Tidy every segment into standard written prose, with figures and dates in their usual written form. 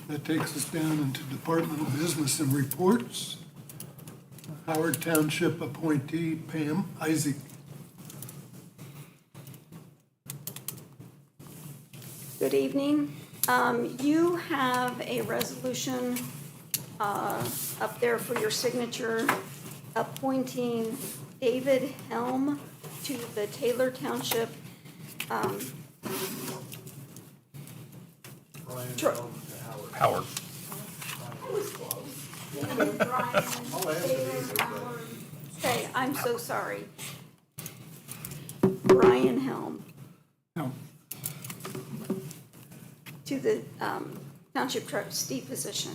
That takes us down into departmental business and reports. Howard Township appointee Pam Isaac. Good evening. You have a resolution up there for your signature appointing David Helm to the Taylor Township. Howard. Okay, I'm so sorry. Brian Helm No, to the Township trustee position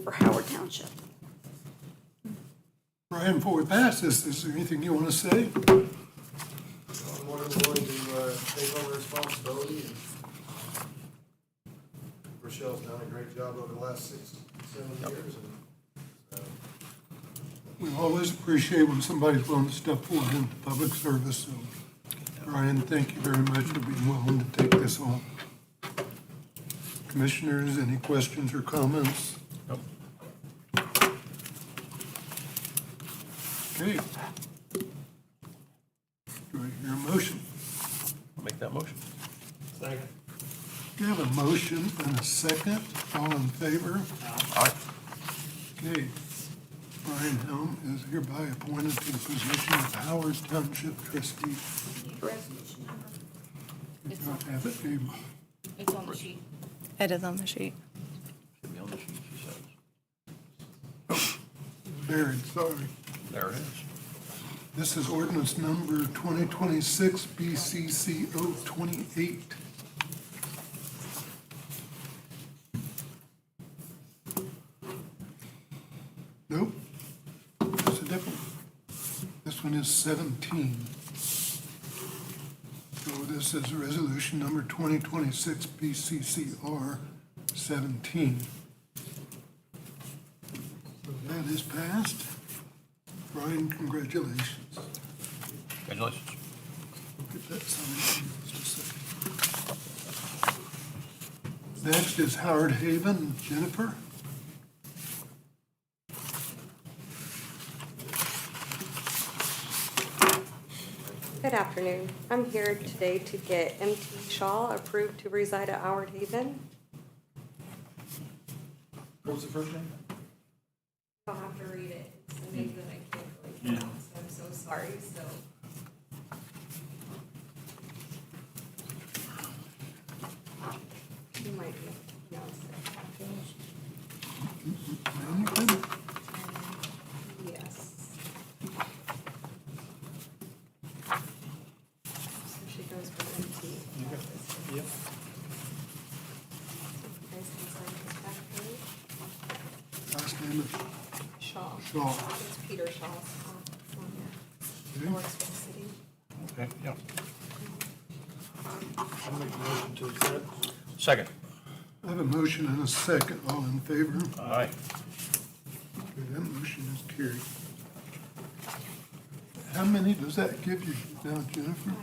for Howard Township. Brian, before we pass this, is there anything you want to say? I'm more than willing to take over responsibility. And Rochelle's done a great job over the last 6, 7 years. And, We always appreciate when somebody's willing to step forward into public service. So, Brian, thank you very much for being willing to take this on. Commissioners, any questions or comments? Nope. Okay. Do I hear a motion? I'll make that motion. Second. We have a motion and a second. All in favor? Aye. Okay. Brian Helm is hereby appointed to the position of Howard Township trustee. Resolution number. You don't have it, do you? It's on the sheet. It is on the sheet. Should be on the sheet, she says. Buried, sorry. There it is. This is ordinance number 2026 BCC 028. Nope. It's a different one. This one is 17. So this is resolution number 2026 BCCR 17. So that is passed. Brian, congratulations. Congratulations. Get that signed in just a second. Next is Howard Haven. Jennifer? Good afternoon. I'm here today to get M.T. Shaw approved to reside at Howard Haven. What was the first name? I'll have to read it. It's a name that I can't really pronounce, so I'm so sorry, so. You might be able to pronounce it. Yes. So she goes with M.T. Yep. You guys can sign this back page. Last name is Shaw. Shaw. It's Peter Shaw's on here. Okay. Works for the city. Okay, yeah. I'll make a motion to accept. Second. I have a motion and a second. All in favor? Aye. Okay, that motion is carried. How many does that give you now, Jennifer? 20%.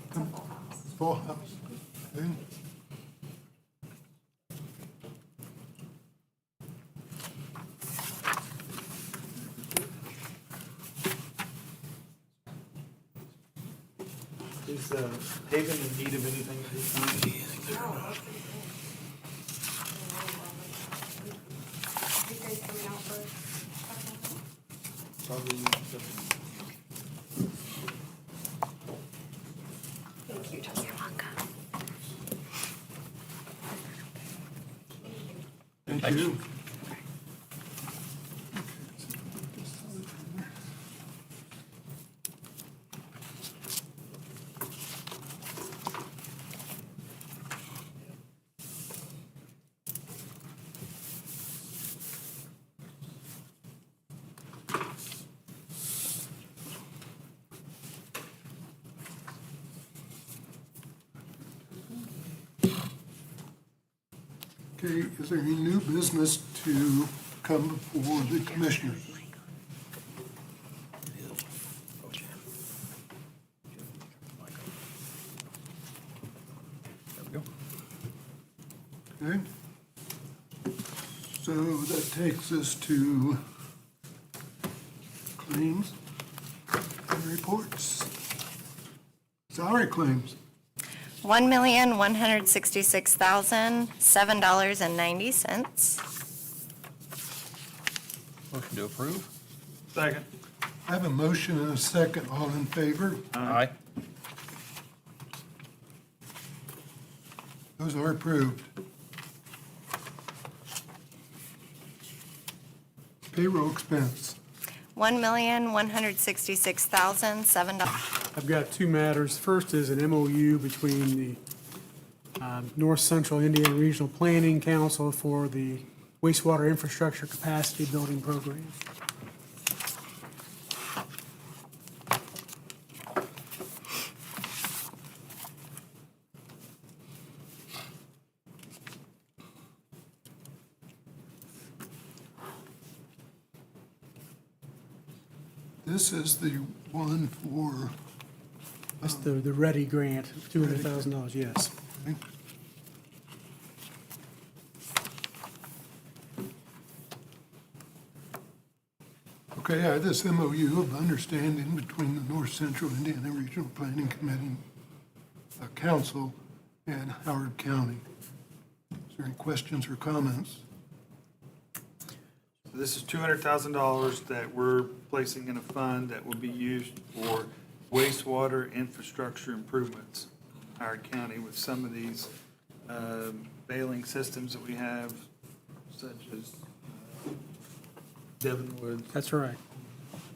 It's a full house. Full house. Okay. Is Haven in need of anything at this time? You guys coming out for? Probably. Thank you, Jessica. Thank Thanks. you. Okay, is there any new business to come before the commissioners? There we go. Okay. So that takes us to claims and reports. Salary claims. $1,166,007.90. Motion to approve? Second. I have a motion and a second. All in favor? Aye. Those are approved. Payroll expense. $1,166,007. I've got two matters. First is an MOU between the North Central Indiana Regional Planning Council for the Wastewater Infrastructure Capacity Building Program. This is the one for, That's the READY grant, $200,000, yes. okay, this MOU of understanding between the North Central Indiana Regional Planning Committee, Council, and Howard County. Is there any questions or comments? This is $200,000 that we're placing in a fund that will be used for wastewater infrastructure improvements in Howard County with some of these bailing systems that we have, such as Devonwood. That's right.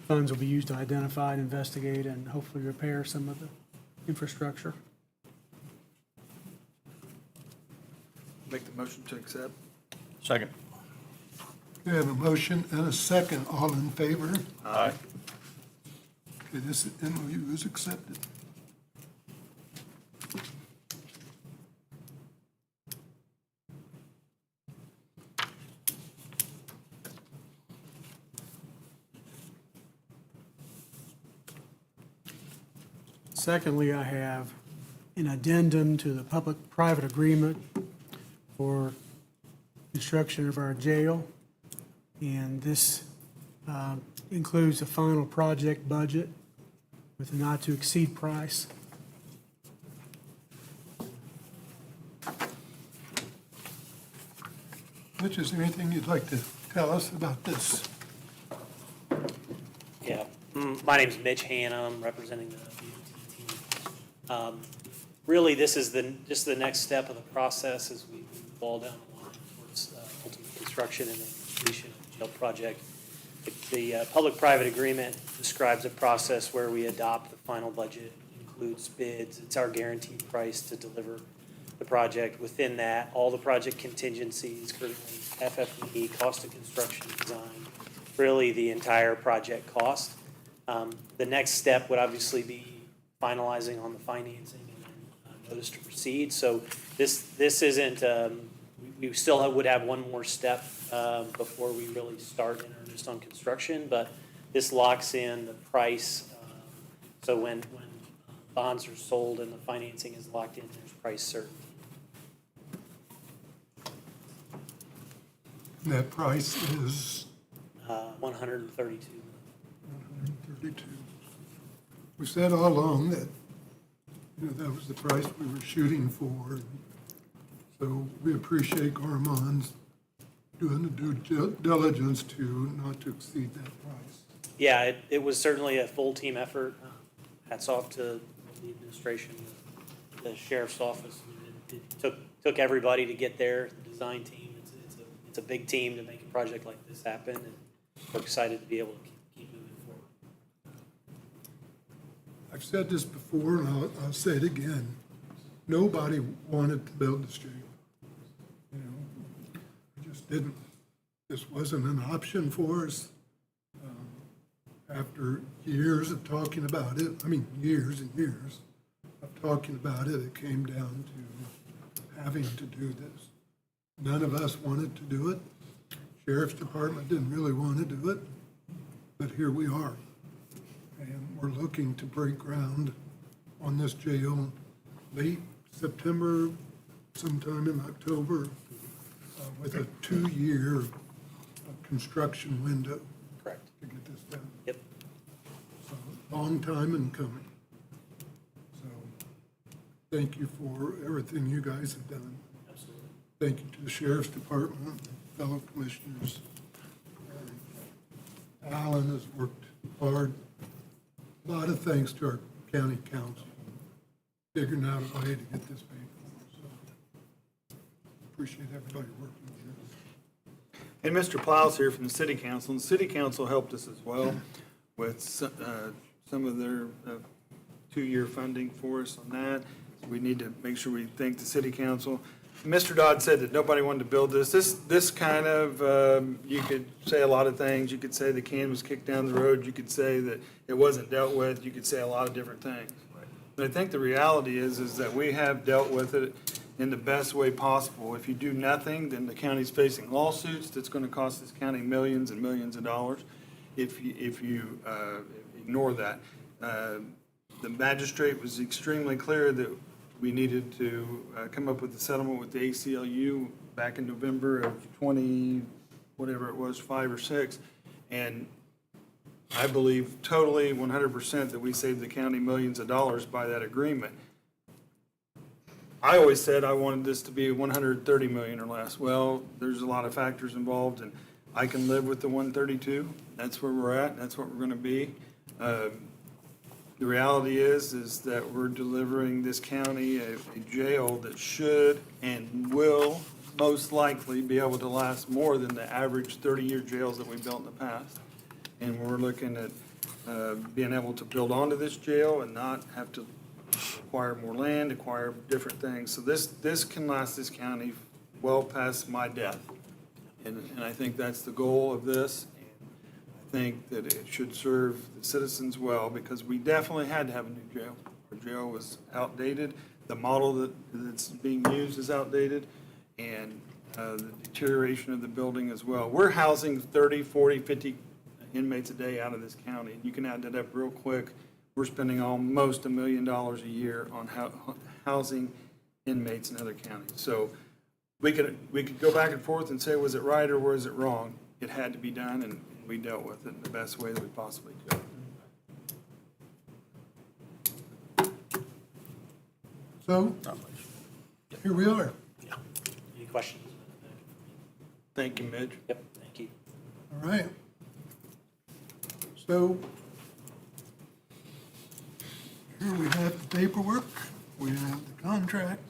Funds will be used to identify and investigate and hopefully repair some of the infrastructure. Make the motion to accept. Second. We have a motion and a second. All in favor? Aye. Okay, this MOU is accepted. Secondly, I have an addendum to the public-private agreement for construction of our jail. And this includes a final project budget with a not-to-exceed price. Mitch, is there anything you'd like to tell us about this? Yeah, my name's Mitch Hanna, I'm representing the BOT team. Really, this is just the next step of the process as we move all down the line towards ultimate construction and then completion of the jail project. The public-private agreement describes a process where we adopt the final budget, includes bids, it's our guaranteed price to deliver the project. Within that, all the project contingencies, currently FF&E, cost of construction design, really the entire project cost. The next step would obviously be finalizing on the financing and then notice to proceed. So this isn't, we still would have one more step before we really start in earnest on construction, but this locks in the price. So when bonds are sold and the financing is locked in, there's price certainty. And that price is 132. 132. We said all along that, that was the price we were shooting for. So we appreciate Armand's doing the due diligence to not to exceed that price. Yeah, it was certainly a full team effort. Hats off to the administration, the sheriff's office. It took everybody to get there, the design team. It's a big team to make a project like this happen, and we're excited to be able to keep moving forward. I've said this before, and I'll say it again. Nobody wanted to build this jail. We just didn't. This wasn't an option for us. After years of talking about it, years and years of talking about it, it came down to having to do this. None of us wanted to do it. Sheriff's Department didn't really want to do it, but here we are. And we're looking to break ground on this jail late September, sometime in October, with a 2-year construction window Correct. to get this done. Yep. So, long time in coming. So, thank you for everything you guys have done. Absolutely. Thank you to the Sheriff's Department, fellow commissioners. Alan has worked hard. A lot of thanks to our county council, figuring out a way to get this paid for. So, appreciate everybody working here. And Mr. Plows here from the city council, and the city council helped us as well with some of their 2-year funding for us on that. We need to make sure we thank the city council. Mr. Dodd said that nobody wanted to build this. This kind of, you could say a lot of things. You could say the can was kicked down the road. You could say that it wasn't dealt with. You could say a lot of different things. But I think the reality is that we have dealt with it in the best way possible. If you do nothing, then the county's facing lawsuits that's going to cost this county millions and millions of dollars. If you ignore that, the magistrate was extremely clear that we needed to come up with a settlement with the ACLU back in November of 20, whatever it was, 5 or 6. And I believe totally 100% that we saved the county millions of dollars by that agreement. I always said I wanted this to be 130 million or less. Well, there's a lot of factors involved, and I can live with the 132. That's where we're at. That's what we're going to be. The reality is that we're delivering this county a jail that should and will most likely be able to last more than the average 30-year jails that we built in the past. And we're looking at being able to build onto this jail and not have to acquire more land, acquire different things. So this can last this county well past my death. And I think that's the goal of this. I think that it should serve the citizens well, because we definitely had to have a new jail. Our jail was outdated. The model that's being used is outdated, and the deterioration of the building as well. We're housing 30, 40, 50 inmates a day out of this county. You can add that up real quick. We're spending almost $1 million a year on housing inmates in other counties. So we could go back and forth and say, was it right or was it wrong? It had to be done, and we dealt with it in the best way that we possibly could. So, here we are. Any questions? Thank you, Midge. Yep, thank you. All right. So, here we have the paperwork, we have the contract,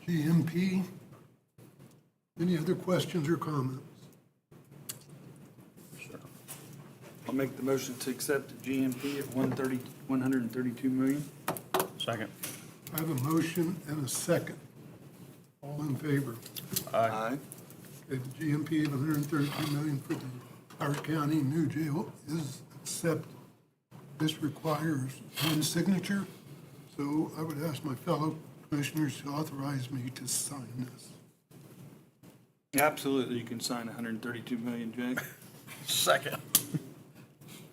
the GMP. Any other questions or comments? I'll make the motion to accept the GMP at 132 million. Second. I have a motion and a second. All in favor? Aye. Okay, the GMP of 132 million for the Howard County new jail is accepted. This requires one signature, so I would ask my fellow commissioners to authorize me to sign this. Absolutely, you can sign 132 million, Jay. Second.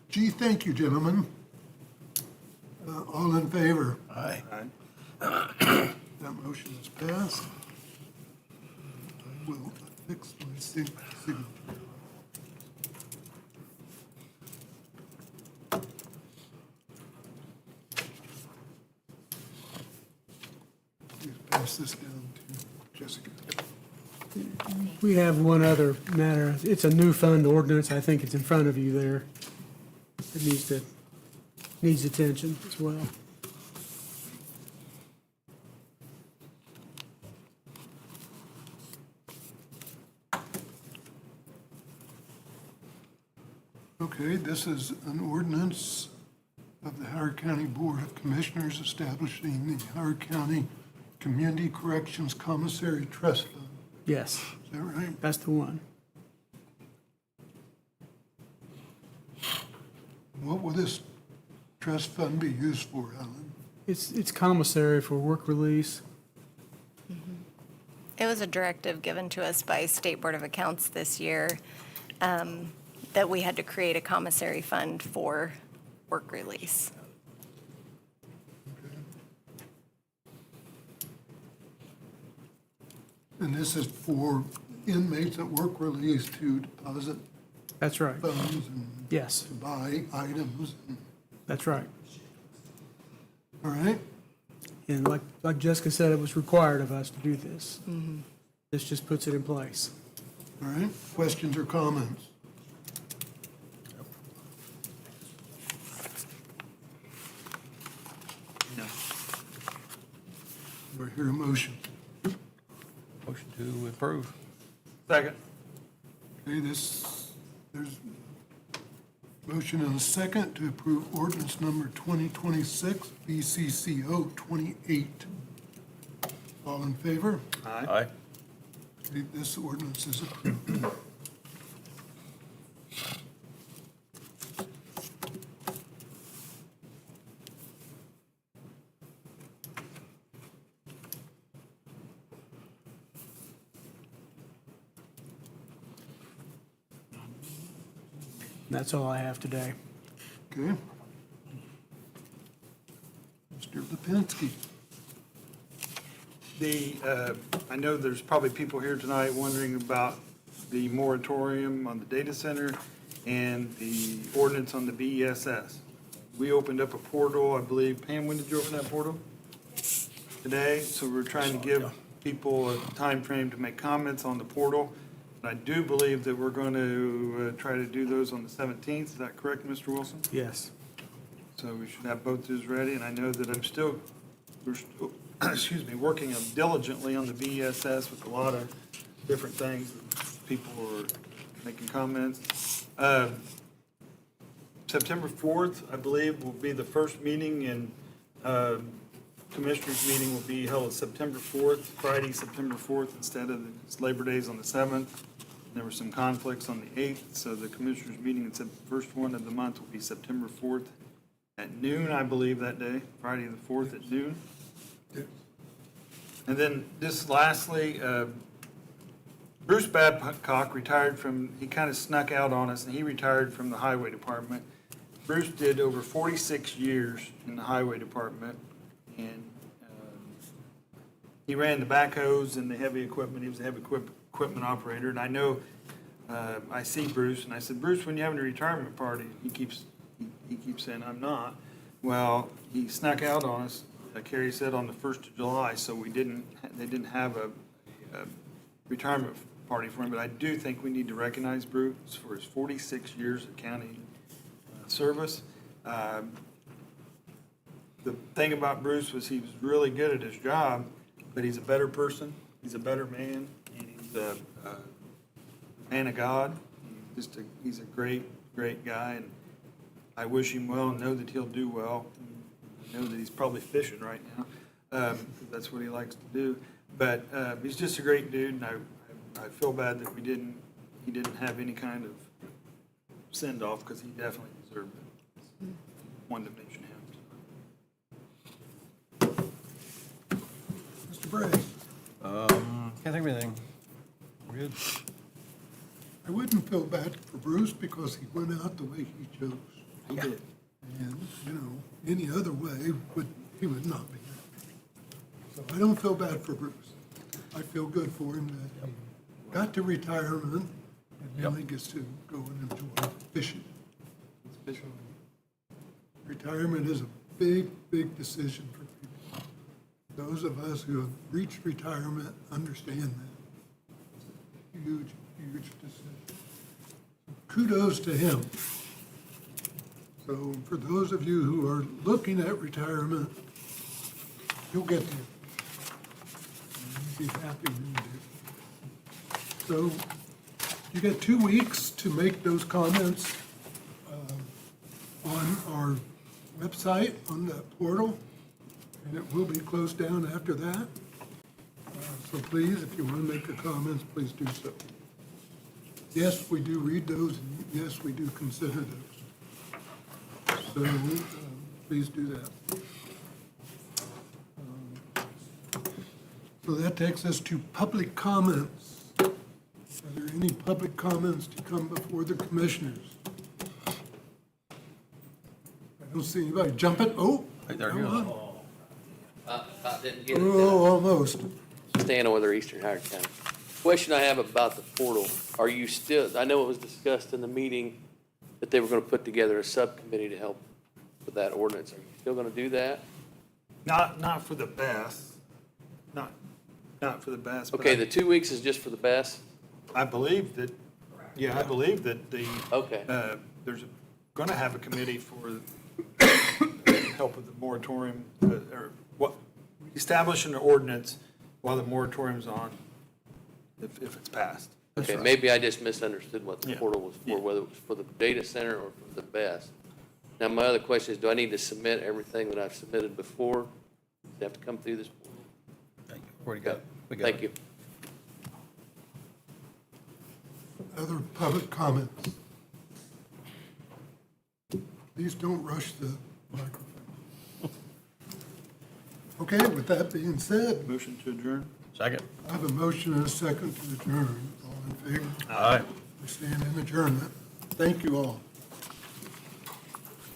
Gee, thank you, gentlemen. All in favor? Aye. Aye. That motion is passed. I will affix my signature. Please pass this down to Jessica. We have one other matter. It's a new fund ordinance. I think it's in front of you there. It needs attention as well. Okay, this is an ordinance of the Howard County Board of Commissioners establishing the Howard County Community Corrections Commissary Trust Fund. Yes, Is that right? that's the one. What will this trust fund be used for, Alan? It's commissary for work release. It was a directive given to us by State Board of Accounts this year that we had to create a commissary fund for work release. And this is for inmates at work release to deposit That's right. funds and Yes, to buy items. that's right. All right? And like Jessica said, it was required of us to do this. This just puts it in place. All right, questions or comments? No. Do I hear a motion? Motion to approve. Second. Okay, there's motion and a second to approve ordinance number 2026, BCCO 28. All in favor? Aye. Aye. Okay, this ordinance is approved. That's all I have today. Okay. Mr. Lipinski. I know there's probably people here tonight wondering about the moratorium on the data center and the ordinance on the BESS. We opened up a portal, I believe, Pam, when did you open that portal? Today, so we're trying to give people a time frame to make comments on the portal. And I do believe that we're going to try to do those on the 17th, is that correct, Mr. Wilson? Yes. So we should have both those ready, and I know that we're still, excuse me, working diligently on the BESS with a lot of different things. People are making comments. September 4th, I believe, will be the first meeting, and Commissioners' meeting will be held September 4th, Friday, September 4th, instead of Labor Day's on the 7th. There were some conflicts on the 8th, so the Commissioners' meeting, the first one of the month, will be September 4th at noon, I believe, that day, Friday the 4th at noon. And then just lastly, Bruce Babcock retired he kind of snuck out on us, and he retired from the Highway Department. Bruce did over 46 years in the Highway Department, and he ran the backhoes and the heavy equipment. He was a heavy equipment operator, and I know, I see Bruce, and I said, Bruce, when you having a retirement party? He keeps saying, I'm not. Well, he snuck out on us, like Carrie said, on the 1st of July, so they didn't have a retirement party for him, but I do think we need to recognize Bruce for his 46 years of county service. The thing about Bruce was he was really good at his job, but he's a better person, he's a better man, and he's a man of God. He's a great, great guy, and I wish him well and know that he'll do well. I know that he's probably fishing right now. That's what he likes to do. But he's just a great dude, and I feel bad that he didn't have any kind of send-off, because he definitely deserved it. Wanted to mention him. Mr. Bray, Can't think of anything. We're good. I wouldn't feel bad for Bruce because he went out the way he chose. He did. And, any other way, he would not be here. So I don't feel bad for Bruce. I feel good for him that he got to retirement and now he gets to go and enjoy fishing. Retirement is a big, big decision for people. Those of us who have reached retirement understand that. It's a huge, huge decision. Kudos to him. So for those of you who are looking at retirement, you'll get there. And you'll be happy when you do. So you get 2 weeks to make those comments on our website, on the portal, and it will be closed down after that. So please, if you want to make the comments, please do so. Yes, we do read those, and yes, we do consider those. So please do that. So that takes us to public comments. Are there any public comments to come before the commissioners? I don't see anybody jumping. Oh! Right there, come here. on. Didn't get it. Oh, almost. understand whether Eastern Howard County. Question I have about the portal, are you still, I know it was discussed in the meeting that they were gonna put together a subcommittee to help with that ordinance. Are you still gonna do that? Not for the best, not for the best. but Okay, I- the 2 weeks is just for the best? I believe that, yeah, I believe that Okay. there's going to have a committee for help with the moratorium, or what, establish an ordinance while the moratorium's on, if it's passed. Okay, maybe I just misunderstood what the Yeah. portal was Yeah. for, whether it was for the data center or for the best. Now, my other question is, do I need to submit everything that I've submitted before? Do I have to come through this portal? Where'd it go? We got Thank it. you. Other public comments? Please don't rush the microphone. Okay, with that being said, Motion to adjourn? Second. I have a motion and a second to adjourn. All in favor? All right. We stand in adjournment. Thank you all.